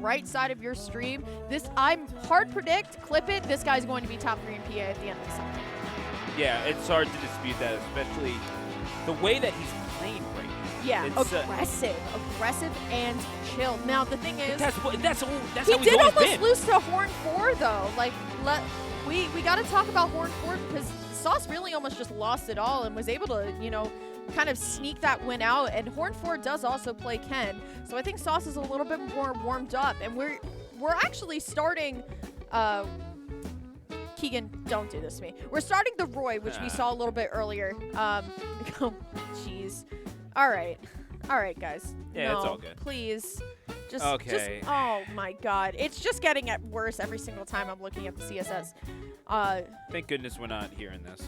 right side of your stream. I'm hard predict, clip it, this guy's going to be top 3 in PA at the end of the summer. Yeah, it's hard to dispute that, especially the way that he's playing right now. Yeah, it's, aggressive and chill. Now the thing is, that's he how he's did always almost been. lose to Horn 4 though. Like, we got to talk about Horn 4 because Sauce really almost just lost it all and was able to, you know, kind of sneak that win out. And Horn 4 does also play Ken, so I think Sauce is a little bit more warmed up, and we're actually starting. Keegan, don't do this to me. We're starting the Roy, which we saw a little bit earlier. Jeez. All right, guys. Yeah, no, it's all good. Please. Okay. Oh my God, it's just getting worse every single time I'm looking at the CSS. Thank goodness we're not hearing this.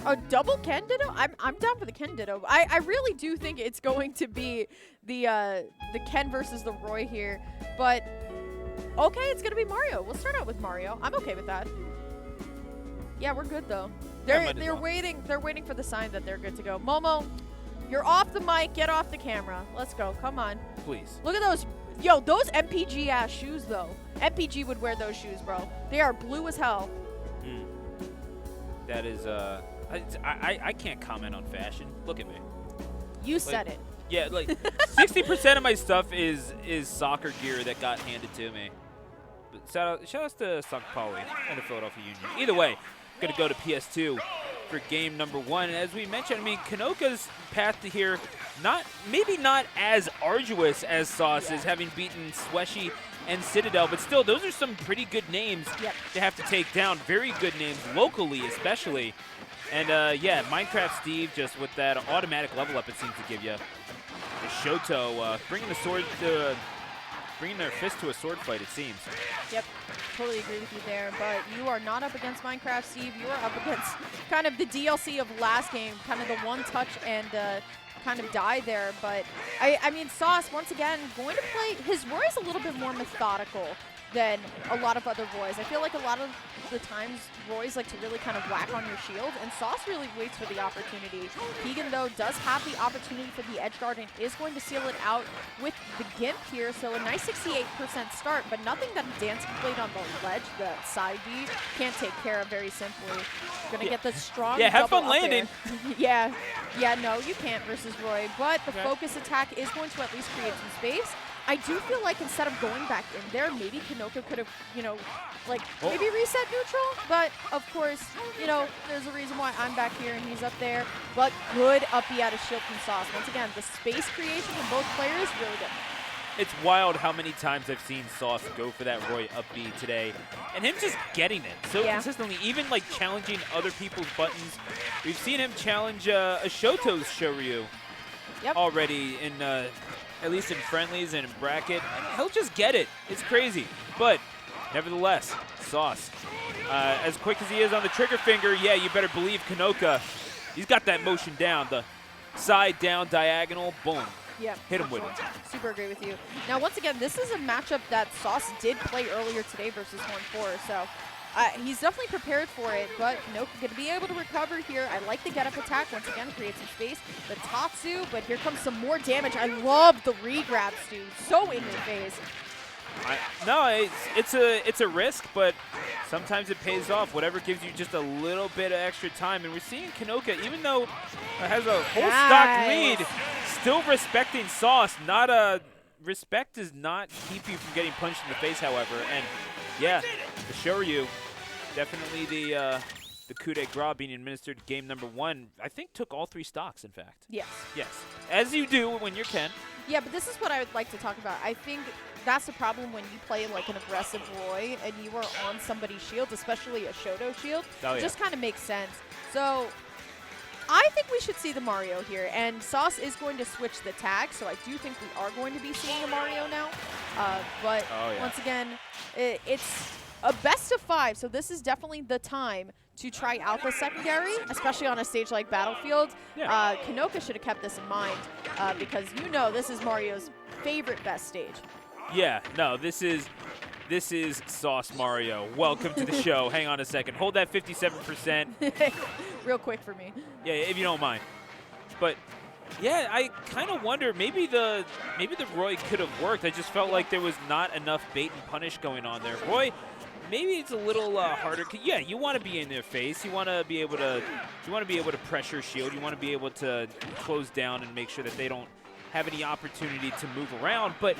A double Ken Ditto? I'm down for the Ken Ditto. I really do think it's going to be the Ken versus the Roy here, but okay, it's gonna be Mario. We'll start out with Mario. I'm okay with that. Yeah, we're good though. They're waiting. They're waiting for the sign that they're good to go. Momo, you're off the mic. Get off the camera. Let's go. Come on. Please. Look at those. Yo, those MPG ass shoes though. MPG would wear those shoes, bro. They are blue as hell. That is I can't comment on fashion. Look at me. You said it. Yeah, like 60% of my stuff is soccer gear that got handed to me. But shout outs to Soccer Poly and the Philadelphia Union. Either way, gonna go to PS2 for game number 1. And as we mentioned, I mean, Kenoca's path to here, maybe not as arduous as Sauce's, having beaten Sweshi and Citadel, but still, those are some pretty good names to have to take down. Very good names, locally especially. And yeah, Minecraft Steve, just with that automatic level up it seems to give you. The Shoto bringing the sword to, bringing their fist to a sword fight, it seems. Yep, totally agree with you there. But you are not up against Minecraft Steve. You are up against kind of the DLC of last game, kind of the one touch and kind of die there. But I mean, Sauce once again going to play. His Roy is a little bit more methodical than a lot of other Roys. I feel like a lot of the times Roys like to really kind of whack on your shield, and Sauce really waits for the opportunity. Keegan, though, does have the opportunity for the edge guard and is going to seal it out with the Gimp here, so a nice 68% start, but nothing that Dancing played on the ledge, the side B, can't take care of very simply. Gonna get the strong have double fun landing. Yeah, no, you can't versus Roy, but the focus attack is going to at least create some space. I do feel like instead of going back in there, maybe kenoca could have, you know, like maybe reset neutral. But of course, you know, there's a reason why I'm back here and he's up there. But good up B out of shield from Sauce. Once again, the space creation from both players, really good. It's wild how many times I've seen Sauce go for that Roy up B today, and him just getting it so consistently, even like challenging other people's buttons. We've seen him challenge a Shoto's Shoryu already in at least in friendlies and in bracket, and he'll just get it. It's crazy. But nevertheless, Sauce, as quick as he is on the trigger finger, yeah, you better believe kenoca, he's got that motion down. The side down diagonal, boom. Yeah, hit him with it. Super agree with you. Now, once again, this is a matchup that Sauce did play earlier today versus Horn 4, so he's definitely prepared for it, but Kenoca going to be able to recover here. I like the get-up attack. Once again, create some space. The Tatsu, but here comes some more damage. I love the re-grabs, dude. So in your face. No, it's a risk, but sometimes it pays off. Whatever gives you just a little bit of extra time. And we're seeing Kenoca, even though it has a whole stock lead, still respecting Sauce. Respect does not keep you from getting punched in the face, however. And yeah, the Shoryu, definitely the coup de grace being administered game number 1, I think took all 3 stocks, in fact. Yes. Yes, as you do when you're Ken. Yeah, but this is what I would like to talk about. I think that's the problem when you play like an aggressive Roy and you are on somebody's shield, especially a Shoto shield. It just kind of makes sense. So I think we should see the Mario here, and Sauce is going to switch the tag, so I do think we are going to be seeing a Mario now. But once again, it's a best of 5, so this is definitely the time to try out the secondary, especially on a stage like Battlefield. Kenoca should have kept this in mind because you know this is Mario's favorite best stage. Yeah, no, this is Sauce Mario. Welcome to the show. Hang on a second. Hold that 57%. Real quick for me. Yeah, if you don't mind. But Yeah, I kind of wonder, maybe the Roy could have worked. I just felt like there was not enough bait and punish going on there. Roy, maybe it's a little harder. Yeah, you want to be in their face. You want to be able to pressure shield. You want to be able to close down and make sure that they don't have any opportunity to move around. But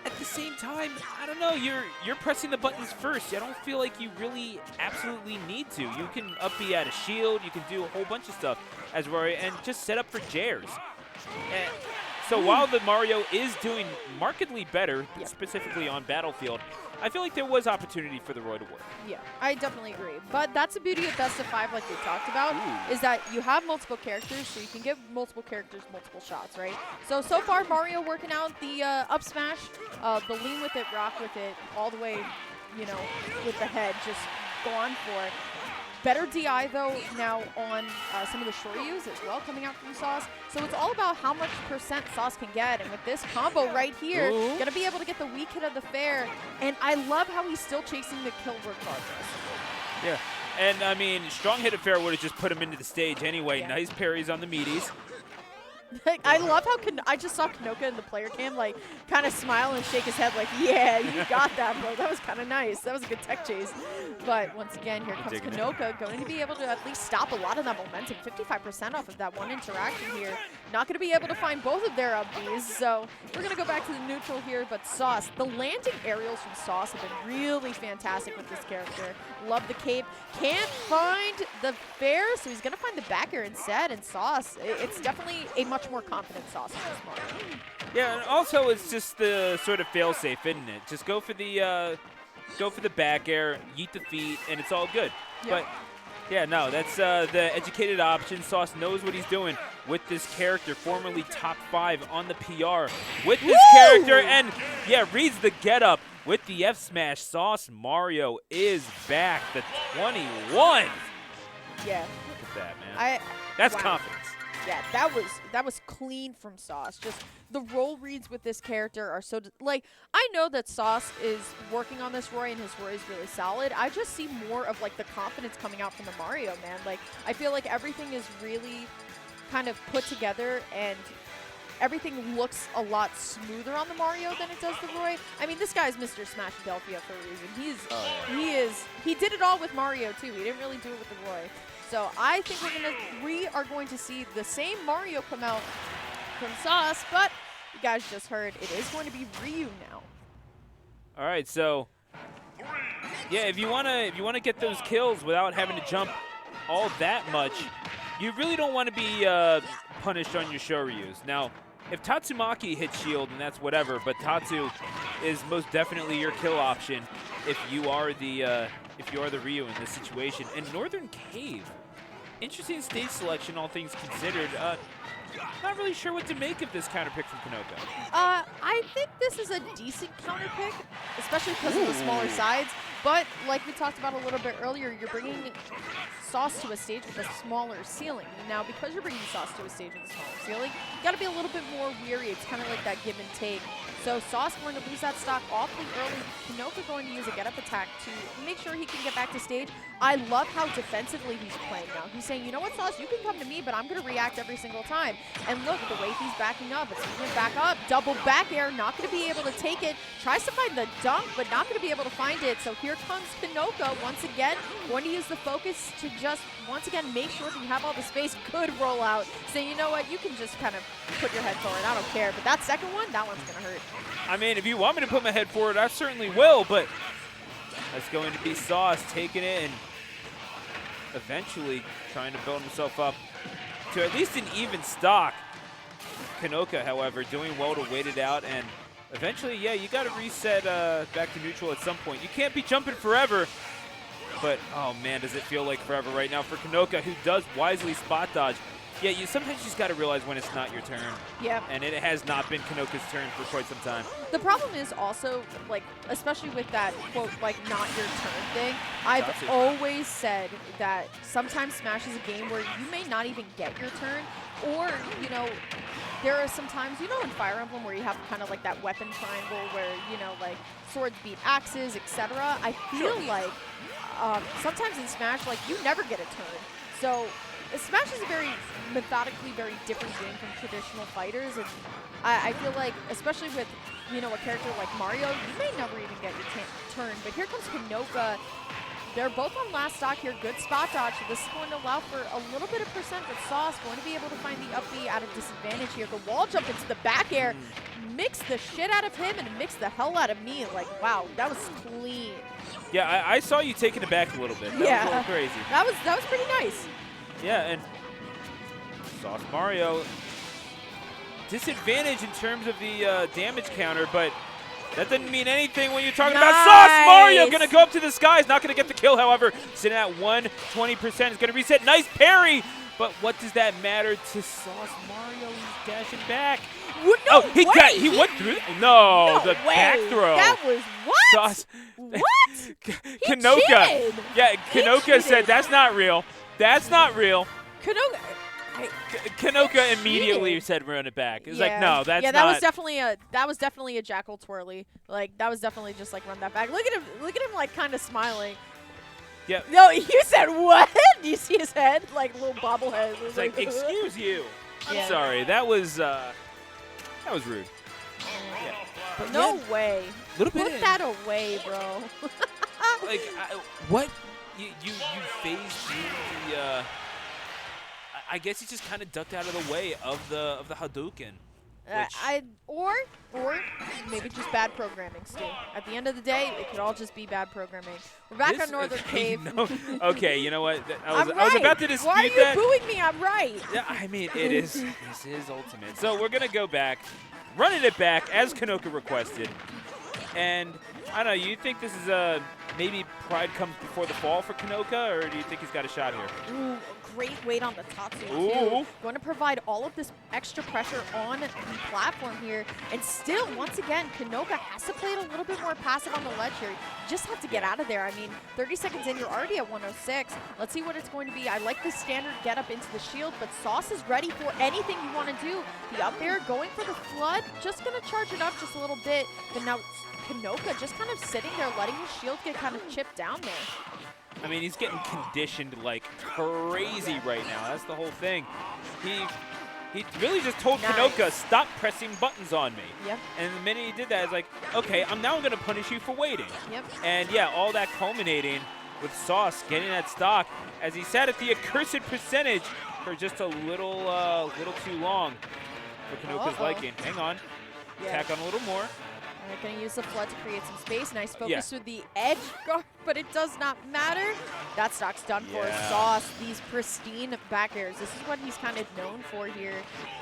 at the same time, I don't know, you're pressing the buttons first. I don't feel like you really absolutely need to. You can up B out of shield, you can do a whole bunch of stuff as Roy, and just set up for jairs. So while the Mario is doing markedly better, specifically on Battlefield, I feel like there was opportunity for the Roy to work. Yeah, I definitely agree. But that's the beauty of best of 5, like we talked about, is that you have multiple characters, so you can give multiple characters multiple shots, right? So far, Mario working out the up smash, the lean with it, rock with it, all the way, you know, with the head, just gone for it. Better DI, though, now on some of the Shoryus as well, coming out from Sauce. So it's all about how much percent Sauce can get. And with this combo right here, going to be able to get the weak hit of the fair. And I love how he's still chasing the kill regardless. Yeah. And, I mean, strong hit of fair would have just put him into the stage anyway. Yeah. Nice parries on the meaties. I love how I just saw kenoca in the player cam, like, kind of smile and shake his head like, yeah, you got that, bro. That was kind of nice. That was a good tech chase. But once again, here comes kenoca, going to be able to at least stop a lot of that momentum. 55% off of that one interaction here. Not going to be able to find both of their up Bs. So we're going to go back to the neutral here. But Sauce, the landing aerials from Sauce have been really fantastic with this character. Love the cape. Can't find the fair, so he's going to find the back air instead. And Sauce, it's definitely a much more confident Sauce in this Mario. Yeah, and also it's just the sort of fail-safe, isn't it? Just go for the back air, yeet the feet, and it's all good. Yeah. But yeah, no, that's the educated option. Sauce knows what he's doing with this character, formerly top 5 on the PR with this character, and yeah, reads the get-up with the F smash. Sauce Mario is back, the 21. Yeah. Look at that, man. That's confidence. Yeah, that was clean from Sauce. Just the roll reads with this character are so like, I know that Sauce is working on this Roy and his Roy is really solid. I just see more of like the confidence coming out from the Mario, man. Like, I feel like everything is really kind of put together and everything looks a lot smoother on the Mario than it does the Roy. I mean, this guy's Mr. Smash Delphia for a reason. He did it all with Mario too. He didn't really do it with the Roy. So I think we are going to see the same Mario come out from Sauce, but you guys just heard it is going to be Ryu now. All right, so yeah, if you wanna get those kills without having to jump all that much, you really don't want to be punished on your Shoryus. Now, if Tatsumaki hits shield, and that's whatever, but Tatsu is most definitely your kill option if you are the Ryu in this situation. And Northern Cave, interesting stage selection, all things considered. Not really sure what to make of this counter pick from kenoca. I think this is a decent counter pick, especially because of the smaller sides. But like we talked about a little bit earlier, you're bringing Sauce to a stage with a smaller ceiling. Now, because you're bringing Sauce to a stage with a smaller ceiling, you got to be a little bit more weary. It's kind of like that give and take. So Sauce going to lose that stock awfully early. kenoca going to use a get-up attack to make sure he can get back to stage. I love how defensively he's playing now. He's saying, you know what, Sauce, you can come to me, but I'm going to react every single time. And look, the way he's backing up, it's going to back up, double back air, not going to be able to take it. Tries to find the dunk, but not going to be able to find it. So here comes kenoca once again, going to use the focus to just, once again, make sure that you have all the space. Good roll out. Saying, you know what, you can just kind of put your head forward. I don't care. But that second one, that one's going to hurt. I mean, if you want me to put my head forward, I certainly will, but that's going to be Sauce taking it and eventually trying to build himself up to at least an even stock. kenoca, however, doing well to wait it out, and eventually, yeah, you got to reset back to neutral at some point. You can't be jumping forever, but, oh man, does it feel like forever right now for kenoca, who does wisely spot dodge. Yeah, sometimes you just got to realize when it's not your turn. Yeah. And it has not been kenoca's turn for quite some time. The problem is also, like, especially with that, quote, like, not your turn thing, I've always said that sometimes Smash is a game where you may not even get your turn, or, you know, there are some times, you know, in Fire Emblem where you have kind of like that weapon triangle where, you know, like, swords beat axes, etc. I feel like sometimes in Smash, like, you never get a turn. So Smash is a very methodically very different game from traditional fighters, and I feel like, especially with a character like Mario, you may never even get your turn. But here comes kenoca. They're both on last stock here. Good spot dodge. So this is going to allow for a little bit of percent, but Sauce going to be able to find the up B at a disadvantage here. The wall jump into the back air. Mix the shit out of him and mix the hell out of me. Like, wow, that was clean. Yeah, I saw you taking it back a little bit. That was a little crazy. That was pretty nice. Yeah, and Sauce Mario, disadvantage in terms of the damage counter, but that didn't mean anything when you're talking about Sauce Mario. Going to go up to the skies, not going to get the kill, however. Sitting at 120%, is going to reset. Nice parry, but what does that matter to Sauce Mario? He's dashing back. No he went through. No, the way. back throw. That was what? Sauce. What? kenoca. Yeah, kenoca said that's not real. That's not real. Kenoca immediately said run it back. It's like, no, that's not. That was definitely a jackal twirly. Like, that was definitely just like run that back. Look at him like kind of smiling. Yeah. No, you said what? Do you see his head? Like little bobblehead. It's like, excuse you. I'm sorry. That was rude. Yeah. But no way. Little bit. Put that away, bro. Like, what? You phased through the. I guess he just kind of ducked out of the way of the Hadouken. Or maybe just bad programming, Stu. At the end of the day, it could all just be bad programming. We're back on Northern Cave. Okay, you know what? I was right. about to dispute that. Why are you booing me? I'm right. Yeah, I mean, this is ultimate. So we're going to go back, running it back as kenoca requested. And I don't know, you think this is maybe pride comes before the fall for kenoca, or do you think he's got a shot here? Ooh, great weight on the Tatsu, too. Going to provide all of this extra pressure on the platform here. And still, once again, kenoca has to play it a little bit more passive on the ledge here. You just have to get out of there. I mean, 30 seconds in, you're already at 106. Let's see what it's going to be. I like the standard get up into the shield, but Sauce is ready for anything you want to do. The up air going for the flood, just going to charge it up just a little bit. But now kenoca just kind of sitting there, letting his shield get kind of chipped down there. I mean, he's getting conditioned like crazy right now. That's the whole thing. He really just told kenoca, stop pressing buttons on me. Yep. And the minute he did that, it's like, okay, I'm now going to punish you for waiting. Yep. And yeah, all that culminating with Sauce getting that stock as he sat at the accursed percentage for just a little too long for kenoca's liking. Hang on. Attack on a little more. They're going to use the flood to create some space. Nice focus with the edge guard, but it does not matter. That stock's done for Sauce. These pristine back airs. This is what he's kind of known for here.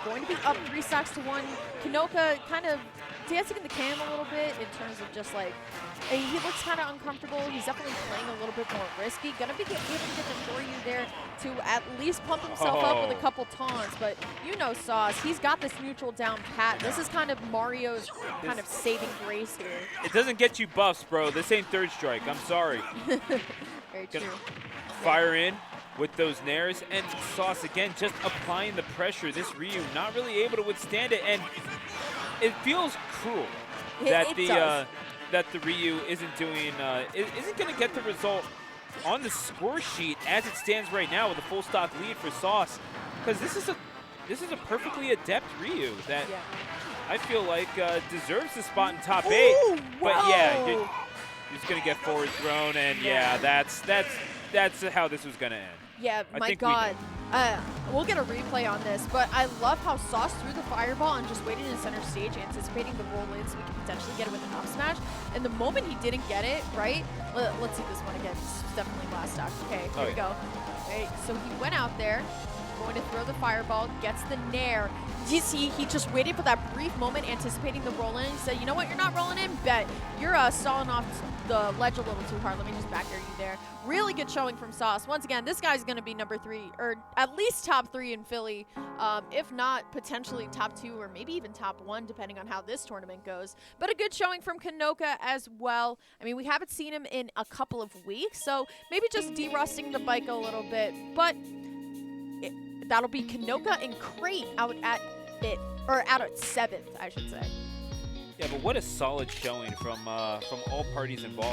Going to be up 3 stocks to 1. kenoca kind of dancing in the cam a little bit in terms of just like, he looks kind of uncomfortable. He's definitely playing a little bit more risky. Going to be able to get the Shoryu there to at least pump himself up with a couple taunts. But you know Sauce, he's got this neutral down pat. This is kind of Mario's kind of saving grace here. It doesn't get you buffs, bro. This ain't third strike. I'm sorry. Very true. Fire in with those nairs, and Sauce again just applying the pressure. This Ryu not really able to withstand it, and it feels cruel that the Ryu isn't doing isn't going to get the result on the score sheet as it stands right now with a full stock lead for Sauce, because this is a perfectly adept Ryu that I feel like deserves the spot in top 8. But yeah, you're just going to get forward thrown, and that's how this was going to end. Yeah, my God. We'll get a replay on this, but I love how Sauce threw the fireball and just waited in center stage, anticipating the roll in so we could potentially get it with an up smash. And the moment he didn't get it, right? Let's see this one again. This is definitely last stock. Okay, here we go. Okay, so he went out there, going to throw the fireball, gets the nair. Do you see? He just waited for that brief moment, anticipating the roll in. He said, you know what? You're not rolling in. Bet. You're stalling off the ledge a little too hard. Let me just back air you there. Really good showing from Sauce. Once again, this guy's going to be number 3, or at least top 3 in Philly. If not, potentially top 2 or maybe even top 1, depending on how this tournament goes. But a good showing from kenoca as well. I mean, we haven't seen him in a couple of weeks, so maybe just de-rusting the bike a little bit. But that'll be kenoca and Crate out at 7th, I should say. Yeah, but what a solid showing from all parties involved.